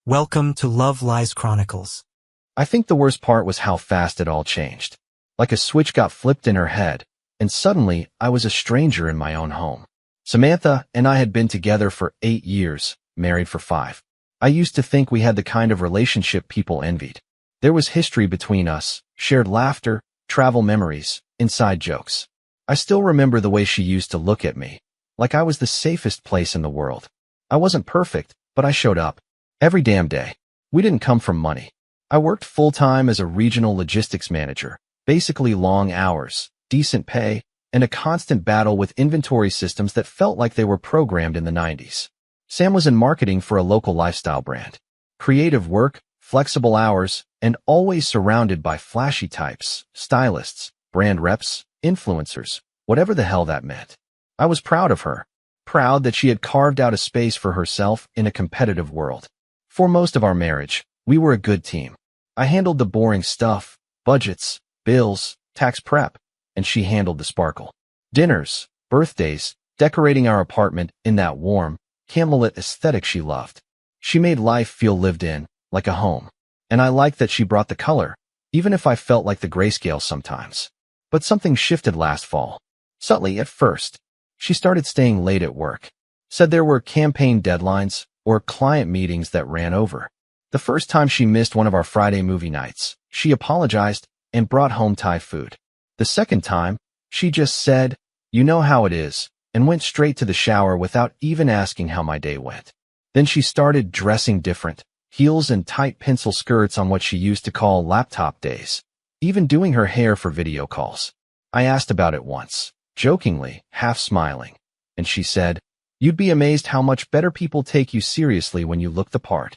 Welcome to Love Lies Chronicles. I think the worst part was how fast it all changed. Like a switch got flipped in her head, and suddenly I was a stranger in my own home. Samantha and I had been together for 8 years, married for 5. I used to think we had the kind of relationship people envied. There was history between us, shared laughter, travel memories, inside jokes. I still remember the way she used to look at me, like I was the safest place in the world. I wasn't perfect, but I showed up. Every damn day. We didn't come from money. I worked full-time as a regional logistics manager, basically long hours, decent pay, and a constant battle with inventory systems that felt like they were programmed in the 90s. Sam was in marketing for a local lifestyle brand. Creative work, flexible hours, and always surrounded by flashy types, stylists, brand reps, influencers, whatever the hell that meant. I was proud of her. Proud that she had carved out a space for herself in a competitive world. For most of our marriage, we were a good team. I handled the boring stuff, budgets, bills, tax prep, and she handled the sparkle. Dinners, birthdays, decorating our apartment in that warm, camellit aesthetic she loved. She made life feel lived in, like a home. And I liked that she brought the color, even if I felt like the grayscale sometimes. But something shifted last fall. Subtly at first. She started staying late at work. Said there were campaign deadlines or client meetings that ran over. The first time she missed one of our Friday movie nights, she apologized and brought home Thai food. The second time, she just said, "You know how it is," and went straight to the shower without even asking how my day went. Then she started dressing different, heels and tight pencil skirts on what she used to call laptop days, even doing her hair for video calls. I asked about it once, jokingly, half smiling, and she said, "You'd be amazed how much better people take you seriously when you look the part."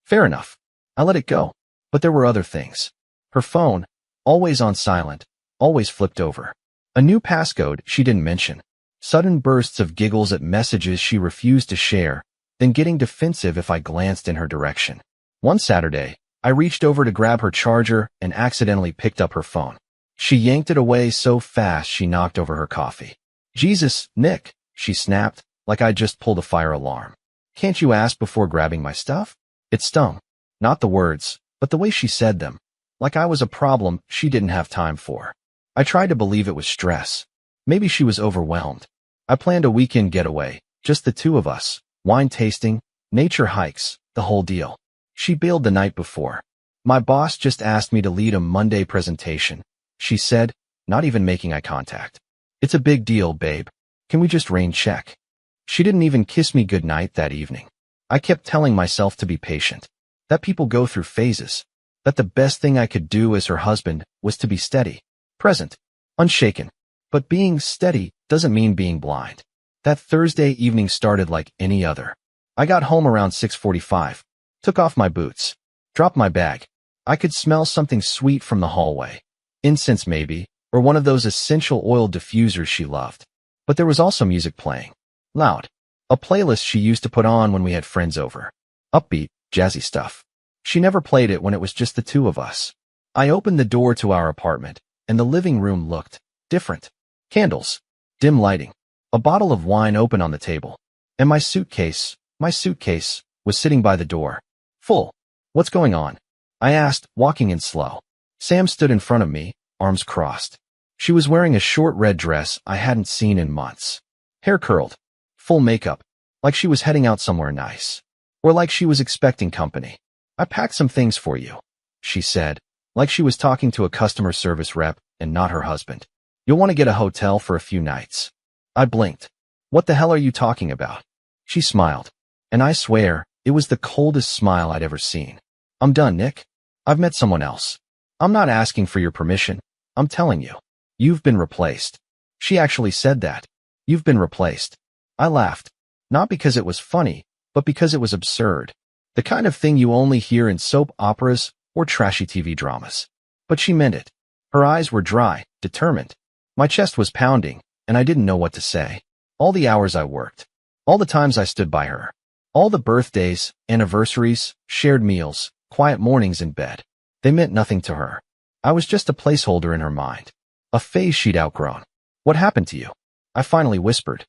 Fair enough. I let it go. But there were other things. Her phone, always on silent, always flipped over. A new passcode she didn't mention. Sudden bursts of giggles at messages she refused to share, then getting defensive if I glanced in her direction. One Saturday, I reached over to grab her charger and accidentally picked up her phone. She yanked it away so fast she knocked over her coffee. "Jesus, Nick," she snapped, like I'd just pulled a fire alarm. "Can't you ask before grabbing my stuff?" It stung. Not the words, but the way she said them. Like I was a problem she didn't have time for. I tried to believe it was stress. Maybe she was overwhelmed. I planned a weekend getaway, just the two of us, wine tasting, nature hikes, the whole deal. She bailed the night before. "My boss just asked me to lead a Monday presentation," she said, not even making eye contact. "It's a big deal, babe. Can we just rain check?" She didn't even kiss me goodnight that evening. I kept telling myself to be patient, that people go through phases, that the best thing I could do as her husband was to be steady, present, unshaken. But being steady doesn't mean being blind. That Thursday evening started like any other. I got home around 6:45, took off my boots, dropped my bag. I could smell something sweet from the hallway. Incense maybe, or one of those essential oil diffusers she loved. But there was also music playing. Loud. A playlist she used to put on when we had friends over. Upbeat, jazzy stuff. She never played it when it was just the two of us. I opened the door to our apartment, and the living room looked different. Candles. Dim lighting. A bottle of wine open on the table. And my suitcase, was sitting by the door. Full. "What's going on?" I asked, walking in slow. Sam stood in front of me, arms crossed. She was wearing a short red dress I hadn't seen in months. Hair curled. Full makeup, like she was heading out somewhere nice. Or like she was expecting company. "I packed some things for you," she said, like she was talking to a customer service rep and not her husband. "You'll want to get a hotel for a few nights." I blinked. "What the hell are you talking about?" She smiled. And I swear, it was the coldest smile I'd ever seen. "I'm done, Nick. I've met someone else. I'm not asking for your permission. I'm telling you. You've been replaced." She actually said that. "You've been replaced." I laughed. Not because it was funny, but because it was absurd. The kind of thing you only hear in soap operas or trashy TV dramas. But she meant it. Her eyes were dry, determined. My chest was pounding, and I didn't know what to say. All the hours I worked. All the times I stood by her. All the birthdays, anniversaries, shared meals, quiet mornings in bed. They meant nothing to her. I was just a placeholder in her mind. A phase she'd outgrown. "What happened to you?" I finally whispered.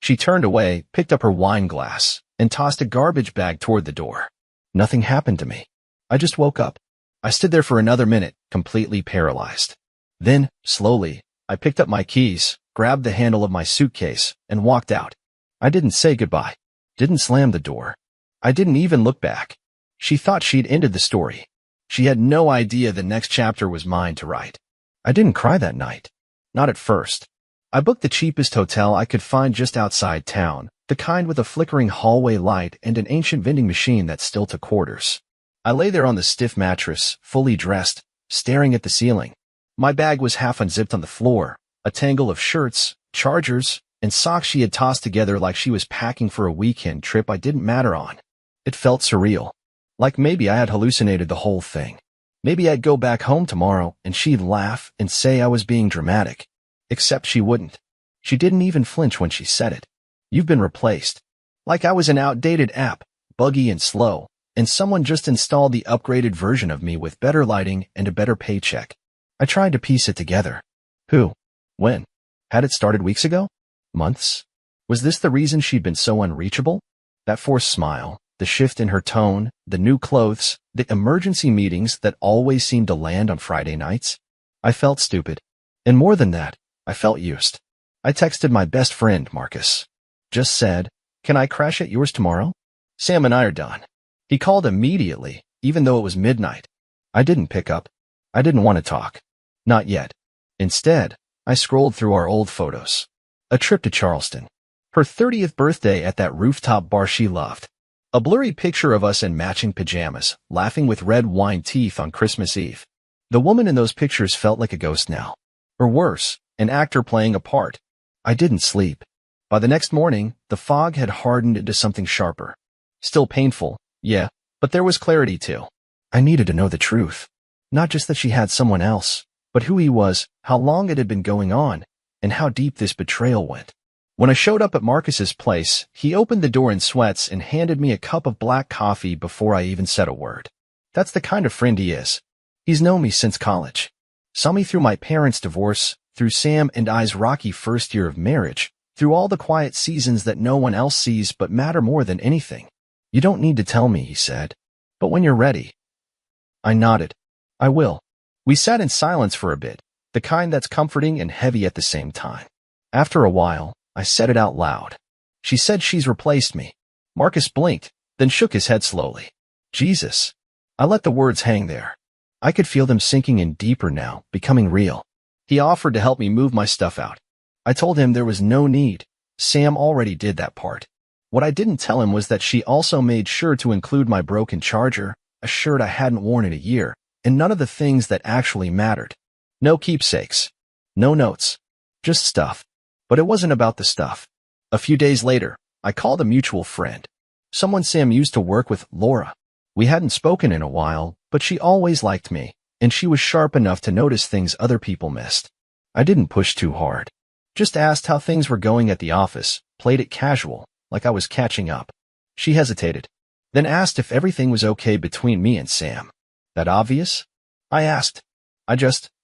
She turned away, picked up her wine glass, and tossed a garbage bag toward the door. Nothing happened to me. I just woke up. I stood there for another minute, completely paralyzed. Then, slowly, I picked up my keys, grabbed the handle of my suitcase, and walked out. I didn't say goodbye. Didn't slam the door. I didn't even look back. She thought she'd ended the story. She had no idea the next chapter was mine to write. I didn't cry that night. Not at first. I booked the cheapest hotel I could find just outside town, the kind with a flickering hallway light and an ancient vending machine that still took quarters. I lay there on the stiff mattress, fully dressed, staring at the ceiling. My bag was half unzipped on the floor, a tangle of shirts, chargers, and socks she had tossed together like she was packing for a weekend trip I didn't matter on. It felt surreal. Like maybe I had hallucinated the whole thing. Maybe I'd go back home tomorrow and she'd laugh and say I was being dramatic. Except she wouldn't. She didn't even flinch when she said it. You've been replaced. Like I was an outdated app, buggy and slow, and someone just installed the upgraded version of me with better lighting and a better paycheck. I tried to piece it together. Who? When? Had it started weeks ago? Months? Was this the reason she'd been so unreachable? That forced smile, the shift in her tone, the new clothes, the emergency meetings that always seemed to land on Friday nights? I felt stupid. And more than that, I felt used. I texted my best friend, Marcus. Just said, "Can I crash at yours tomorrow? Sam and I are done." He called immediately, even though it was midnight. I didn't pick up. I didn't want to talk. Not yet. Instead, I scrolled through our old photos. A trip to Charleston. Her 30th birthday at that rooftop bar she loved. A blurry picture of us in matching pajamas, laughing with red wine teeth on Christmas Eve. The woman in those pictures felt like a ghost now. Or worse, an actor playing a part. I didn't sleep. By the next morning, the fog had hardened into something sharper. Still painful, yeah, but there was clarity too. I needed to know the truth. Not just that she had someone else, but who he was, how long it had been going on, and how deep this betrayal went. When I showed up at Marcus's place, he opened the door in sweats and handed me a cup of black coffee before I even said a word. That's the kind of friend he is. He's known me since college. Saw me through my parents' divorce, through Sam and I's rocky first year of marriage, through all the quiet seasons that no one else sees but matter more than anything. You don't need to tell me, he said. But when you're ready. I nodded. I will. We sat in silence for a bit, the kind that's comforting and heavy at the same time. After a while, I said it out loud. She said she's replaced me. Marcus blinked, then shook his head slowly. Jesus. I let the words hang there. I could feel them sinking in deeper now, becoming real. He offered to help me move my stuff out. I told him there was no need. Sam already did that part. What I didn't tell him was that she also made sure to include my broken charger, a shirt I hadn't worn in a year, and none of the things that actually mattered. No keepsakes. No notes. Just stuff. But it wasn't about the stuff. A few days later, I called a mutual friend. Someone Sam used to work with, Laura. We hadn't spoken in a while, but she always liked me, and she was sharp enough to notice things other people missed. I didn't push too hard. Just asked how things were going at the office, played it casual, like I was catching up. She hesitated, then asked if everything was okay between me and Sam. That obvious? I asked.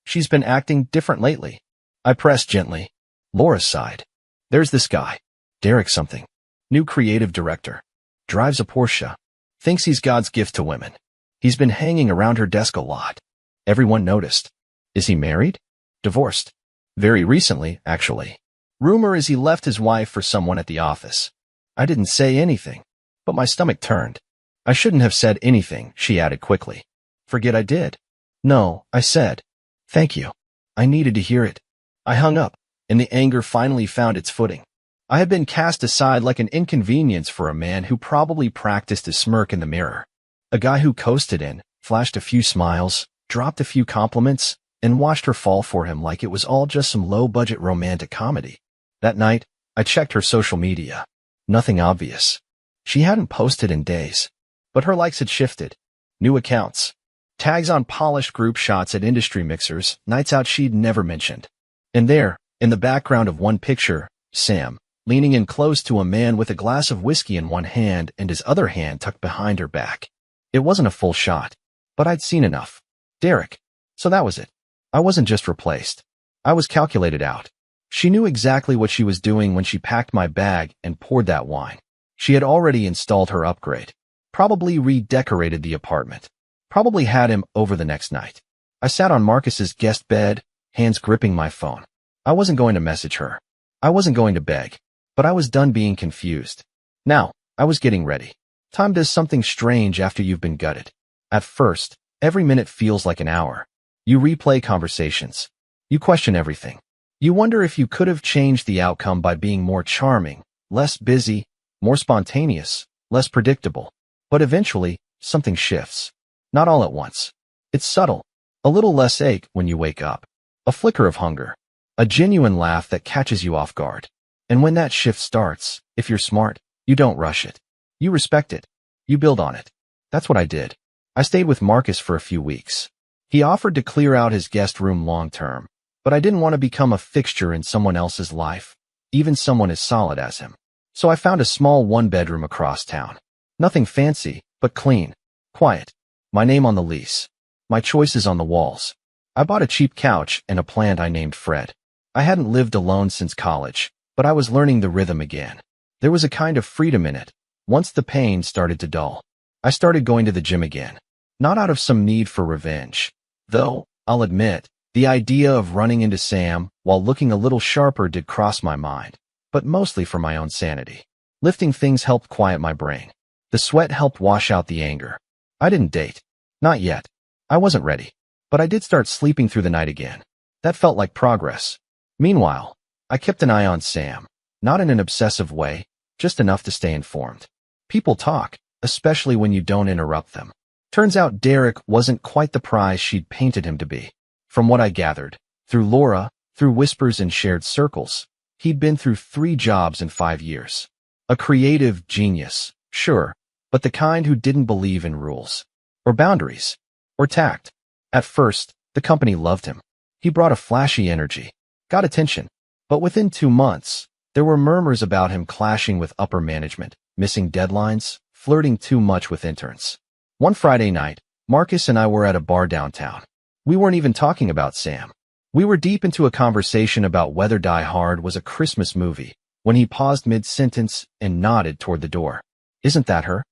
She's been acting different lately. I pressed gently. Laura sighed. There's this guy. Derek something. New creative director. Drives a Porsche. Thinks he's God's gift to women. He's been hanging around her desk a lot. Everyone noticed. Is he married? Divorced. Very recently, actually. Rumor is he left his wife for someone at the office. I didn't say anything, but my stomach turned. I shouldn't have said anything, she added quickly. Forget I did. No, I said. Thank you. I needed to hear it. I hung up, and the anger finally found its footing. I had been cast aside like an inconvenience for a man who probably practiced a smirk in the mirror. A guy who coasted in, flashed a few smiles, dropped a few compliments, and watched her fall for him like it was all just some low-budget romantic comedy. That night, I checked her social media. Nothing obvious. She hadn't posted in days. But her likes had shifted. New accounts. Tags on polished group shots at industry mixers, nights out she'd never mentioned. And there, in the background of one picture, Sam, leaning in close to a man with a glass of whiskey in one hand and his other hand tucked behind her back. It wasn't a full shot, but I'd seen enough. Derek. So that was it. I wasn't just replaced. I was calculated out. She knew exactly what she was doing when she packed my bag and poured that wine. She had already installed her upgrade. Probably redecorated the apartment. Probably had him over the next night. I sat on Marcus's guest bed, hands gripping my phone. I wasn't going to message her. I wasn't going to beg. But I was done being confused. Now, I was getting ready. Time does something strange after you've been gutted. At first, every minute feels like an hour. You replay conversations. You question everything. You wonder if you could have changed the outcome by being more charming, less busy, more spontaneous, less predictable. But eventually, something shifts. Not all at once. It's subtle. A little less ache when you wake up. A flicker of hunger. A genuine laugh that catches you off guard. And when that shift starts, if you're smart, you don't rush it. You respect it. You build on it. That's what I did. I stayed with Marcus for a few weeks. He offered to clear out his guest room long term, but I didn't want to become a fixture in someone else's life, even someone as solid as him. So I found a small one-bedroom across town. Nothing fancy, but clean, quiet. My name on the lease. My choices on the walls. I bought a cheap couch and a plant I named Fred. I hadn't lived alone since college, but I was learning the rhythm again. There was a kind of freedom in it. Once the pain started to dull, I started going to the gym again. Not out of some need for revenge. Though, I'll admit, the idea of running into Sam while looking a little sharper did cross my mind, but mostly for my own sanity. Lifting things helped quiet my brain. The sweat helped wash out the anger. I didn't date. Not yet. I wasn't ready. But I did start sleeping through the night again. That felt like progress. Meanwhile, I kept an eye on Sam. Not in an obsessive way, just enough to stay informed. People talk, especially when you don't interrupt them. Turns out Derek wasn't quite the prize she'd painted him to be. From what I gathered, through Laura, through whispers in shared circles, he'd been through 3 jobs in 5 years. A creative genius, sure, but the kind who didn't believe in rules, or boundaries, or tact. At first, the company loved him. He brought a flashy energy, got attention. But within 2 months, there were murmurs about him clashing with upper management, missing deadlines, flirting too much with interns. One Friday night, Marcus and I were at a bar downtown. We weren't even talking about Sam. We were deep into a conversation about whether Die Hard was a Christmas movie, when he paused mid-sentence and nodded toward the door. Isn't that her?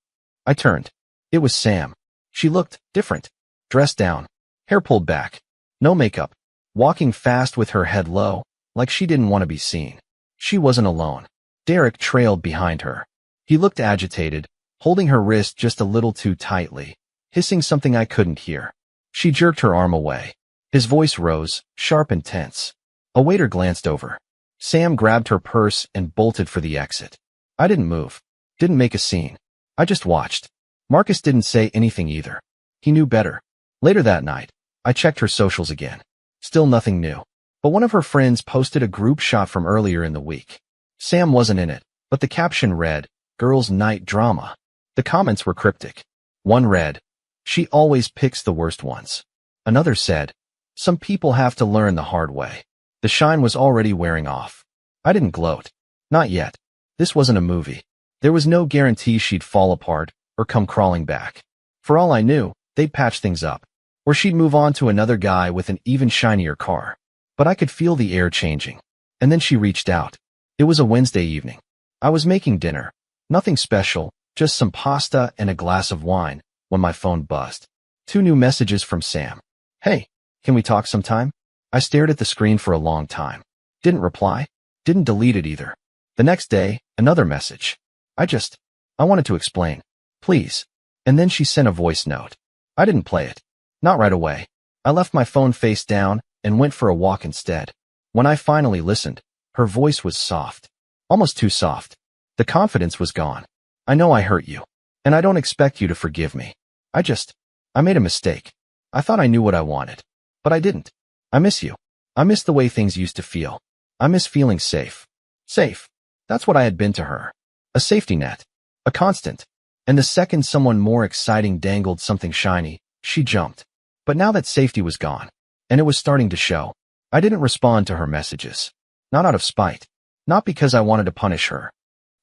I turned. It was Sam. She looked different. Dressed down. Hair pulled back. No makeup. Walking fast with her head low, like she didn't want to be seen. She wasn't alone. Derek trailed behind her. He looked agitated, holding her wrist just a little too tightly, hissing something I couldn't hear. She jerked her arm away. His voice rose, sharp and tense. A waiter glanced over. Sam grabbed her purse and bolted for the exit. I didn't move. Didn't make a scene. I just watched. Marcus didn't say anything either. He knew better. Later that night, I checked her socials again. Still nothing new. But one of her friends posted a group shot from earlier in the week. Sam wasn't in it, but the caption read, "Girls' Night Drama." The comments were cryptic. One read, "She always picks the worst ones." Another said, "Some people have to learn the hard way." The shine was already wearing off. I didn't gloat. Not yet. This wasn't a movie. There was no guarantee she'd fall apart or come crawling back. For all I knew, they'd patch things up. Or she'd move on to another guy with an even shinier car. But I could feel the air changing. And then she reached out. It was a Wednesday evening. I was making dinner. Nothing special, just some pasta and a glass of wine, when my phone buzzed. 2 new messages from Sam. "Hey, can we talk sometime?" I stared at the screen for a long time. Didn't reply. Didn't delete it either. The next day, another message. I wanted to explain. "Please." And then she sent a voice note. I didn't play it. Not right away. I left my phone face down and went for a walk instead. When I finally listened, her voice was soft. Almost too soft. The confidence was gone. "I know I hurt you. And I don't expect you to forgive me. I made a mistake. I thought I knew what I wanted. But I didn't. I miss you. I miss the way things used to feel. I miss feeling safe." Safe. That's what I had been to her. A safety net. A constant. And the second someone more exciting dangled something shiny, she jumped. But now that safety was gone, and it was starting to show, I didn't respond to her messages. Not out of spite. Not because I wanted to punish her.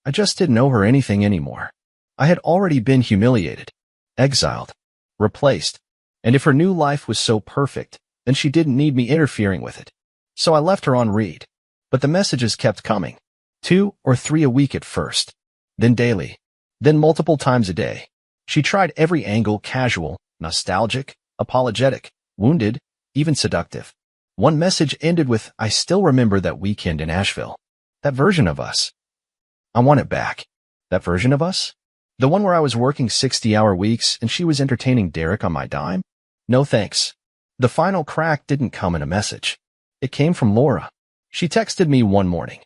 I just didn't owe her anything anymore. I had already been humiliated. Exiled. Replaced. And if her new life was so perfect, then she didn't need me interfering with it. So I left her on read. But the messages kept coming. 2 or 3 a week at first. Then daily. Then multiple times a day. She tried every angle: casual, nostalgic, apologetic, wounded, even seductive. One message ended with, "I still remember that weekend in Asheville. That version of us. I want it back." That version of us? The one where I was working 60-hour weeks and she was entertaining Derek on my dime? No thanks. The final crack didn't come in a message. It came from Laura. She texted me one morning.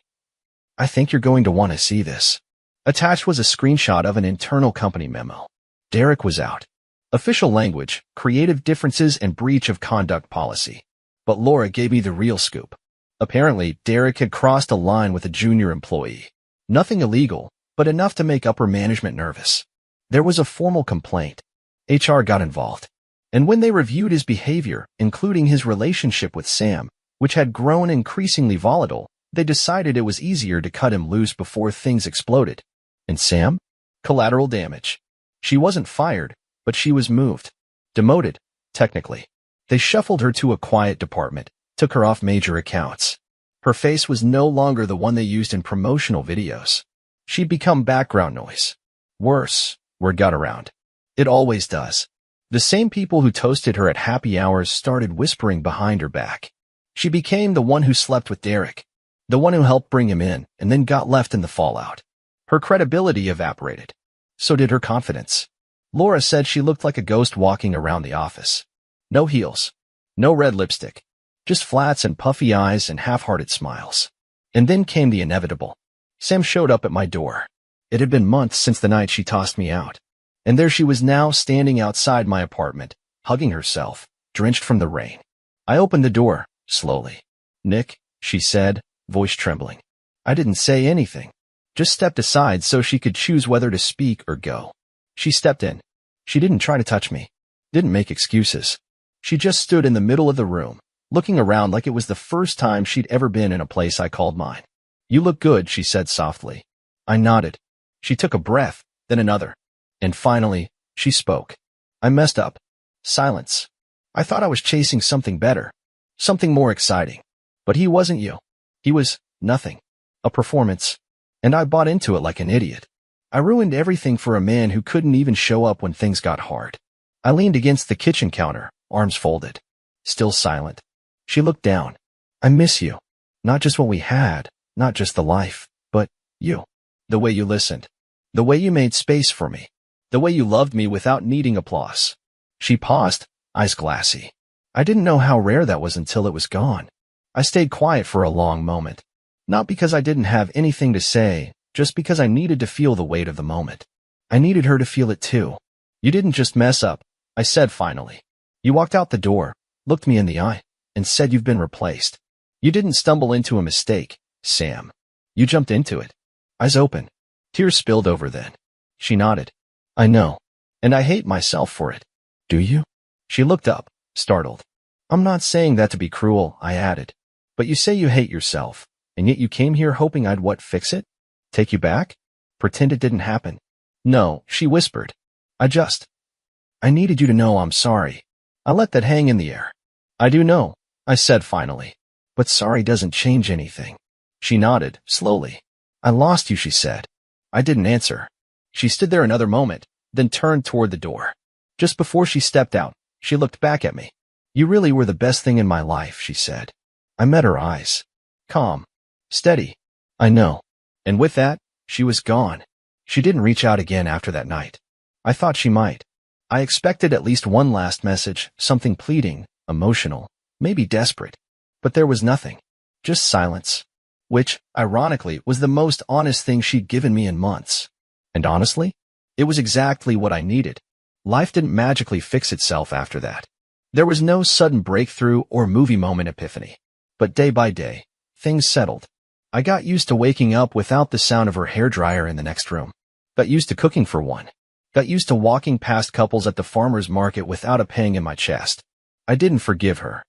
"I think you're going to want to see this." Attached was a screenshot of an internal company memo. Derek was out. Official language, creative differences, and breach of conduct policy. But Laura gave me the real scoop. Apparently, Derek had crossed a line with a junior employee. Nothing illegal, but enough to make upper management nervous. There was a formal complaint. HR got involved. And when they reviewed his behavior, including his relationship with Sam, which had grown increasingly volatile, they decided it was easier to cut him loose before things exploded. And Sam? Collateral damage. She wasn't fired, but she was moved. Demoted, technically. They shuffled her to a quiet department, took her off major accounts. Her face was no longer the one they used in promotional videos. She'd become background noise. Worse, word got around. It always does. The same people who toasted her at happy hours started whispering behind her back. She became the one who slept with Derek, the one who helped bring him in and then got left in the fallout. Her credibility evaporated. So did her confidence. Laura said she looked like a ghost walking around the office. No heels. No red lipstick. Just flats and puffy eyes and half-hearted smiles. And then came the inevitable. Sam showed up at my door. It had been months since the night she tossed me out. And there she was now, standing outside my apartment, hugging herself, drenched from the rain. I opened the door, slowly. "Nick," she said, voice trembling. I didn't say anything. Just stepped aside so she could choose whether to speak or go. She stepped in. She didn't try to touch me. Didn't make excuses. She just stood in the middle of the room, looking around like it was the first time she'd ever been in a place I called mine. "You look good," she said softly. I nodded. She took a breath, then another. And finally, she spoke. "I messed up." Silence. I thought I was chasing something better. Something more exciting. But he wasn't you. He was nothing. A performance. And I bought into it like an idiot. I ruined everything for a man who couldn't even show up when things got hard. I leaned against the kitchen counter, arms folded. Still silent. She looked down. "I miss you. Not just what we had, not just the life, but you. The way you listened. The way you made space for me. The way you loved me without needing applause." She paused, eyes glassy. I didn't know how rare that was until it was gone. I stayed quiet for a long moment. Not because I didn't have anything to say, just because I needed to feel the weight of the moment. I needed her to feel it too. "You didn't just mess up," I said finally. "You walked out the door, looked me in the eye, and said you've been replaced. You didn't stumble into a mistake, Sam. You jumped into it." Eyes open. Tears spilled over then. She nodded. "I know. And I hate myself for it." "Do you?" She looked up, startled. "I'm not saying that to be cruel," I added. "But you say you hate yourself, and yet you came here hoping I'd fix it? Take you back? Pretend it didn't happen?" "No," she whispered. I needed you to know I'm sorry." I let that hang in the air. "I do know," I said finally. "But sorry doesn't change anything." She nodded, slowly. "I lost you," she said. I didn't answer. She stood there another moment, then turned toward the door. Just before she stepped out, she looked back at me. "You really were the best thing in my life," she said. I met her eyes. Calm. Steady. "I know." And with that, she was gone. She didn't reach out again after that night. I thought she might. I expected at least one last message, something pleading, emotional, maybe desperate. But there was nothing. Just silence. Which, ironically, was the most honest thing she'd given me in months. And honestly, it was exactly what I needed. Life didn't magically fix itself after that. There was no sudden breakthrough or movie moment epiphany. But day by day, things settled. I got used to waking up without the sound of her hairdryer in the next room. Got used to cooking for one. Got used to walking past couples at the farmer's market without a pang in my chest. I didn't forgive her.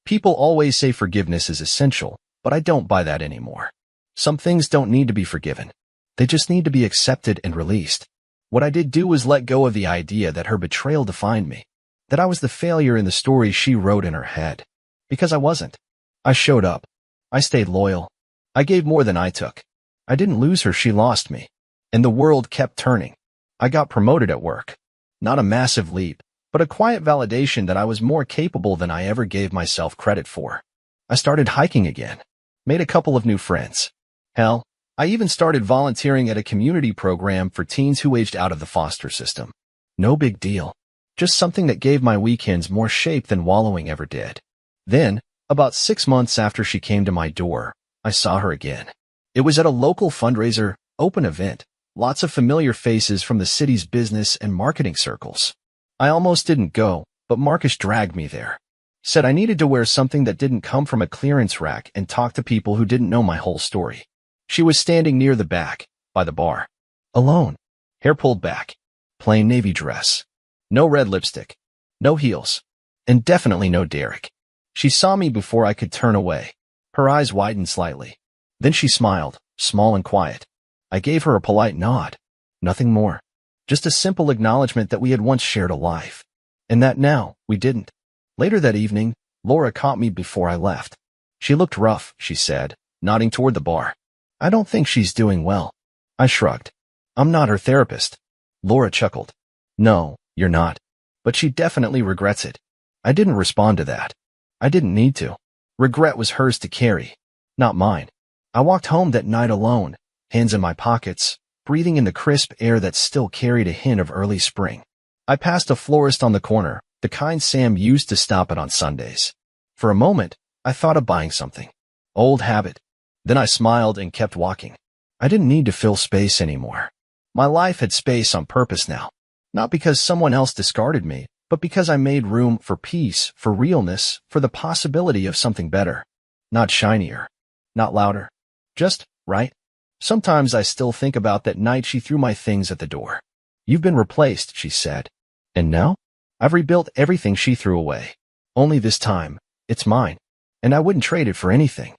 People always say forgiveness is essential, but I don't buy that anymore. Some things don't need to be forgiven. They just need to be accepted and released. What I did do was let go of the idea that her betrayal defined me, that I was the failure in the story she wrote in her head. Because I wasn't. I showed up. I stayed loyal. I gave more than I took. I didn't lose her, she lost me. And the world kept turning. I got promoted at work. Not a massive leap, but a quiet validation that I was more capable than I ever gave myself credit for. I started hiking again, made a couple of new friends. Hell, I even started volunteering at a community program for teens who aged out of the foster system. No big deal. Just something that gave my weekends more shape than wallowing ever did. Then, about 6 months after she came to my door, I saw her again. It was at a local fundraiser, open event, lots of familiar faces from the city's business and marketing circles. I almost didn't go, but Marcus dragged me there. Said I needed to wear something that didn't come from a clearance rack and talk to people who didn't know my whole story. She was standing near the back, by the bar. Alone. Hair pulled back. Plain navy dress. No red lipstick. No heels. And definitely no Derek. She saw me before I could turn away. Her eyes widened slightly. Then she smiled, small and quiet. I gave her a polite nod. Nothing more. Just a simple acknowledgement that we had once shared a life. And that now, we didn't. Later that evening, Laura caught me before I left. She looked rough, she said, nodding toward the bar. I don't think she's doing well. I shrugged. I'm not her therapist. Laura chuckled. No, you're not. But she definitely regrets it. I didn't respond to that. I didn't need to. Regret was hers to carry, not mine. I walked home that night alone, hands in my pockets, breathing in the crisp air that still carried a hint of early spring. I passed a florist on the corner, the kind Sam used to stop at on Sundays. For a moment, I thought of buying something. Old habit. Then I smiled and kept walking. I didn't need to fill space anymore. My life had space on purpose now. Not because someone else discarded me, but because I made room for peace, for realness, for the possibility of something better. Not shinier. Not louder. Just right. Sometimes I still think about that night she threw my things at the door. You've been replaced, she said. And now? I've rebuilt everything she threw away. Only this time, it's mine. And I wouldn't trade it for anything.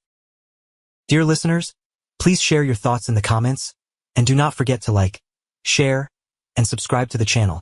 Dear listeners, please share your thoughts in the comments, and do not forget to like, share, and subscribe to the channel.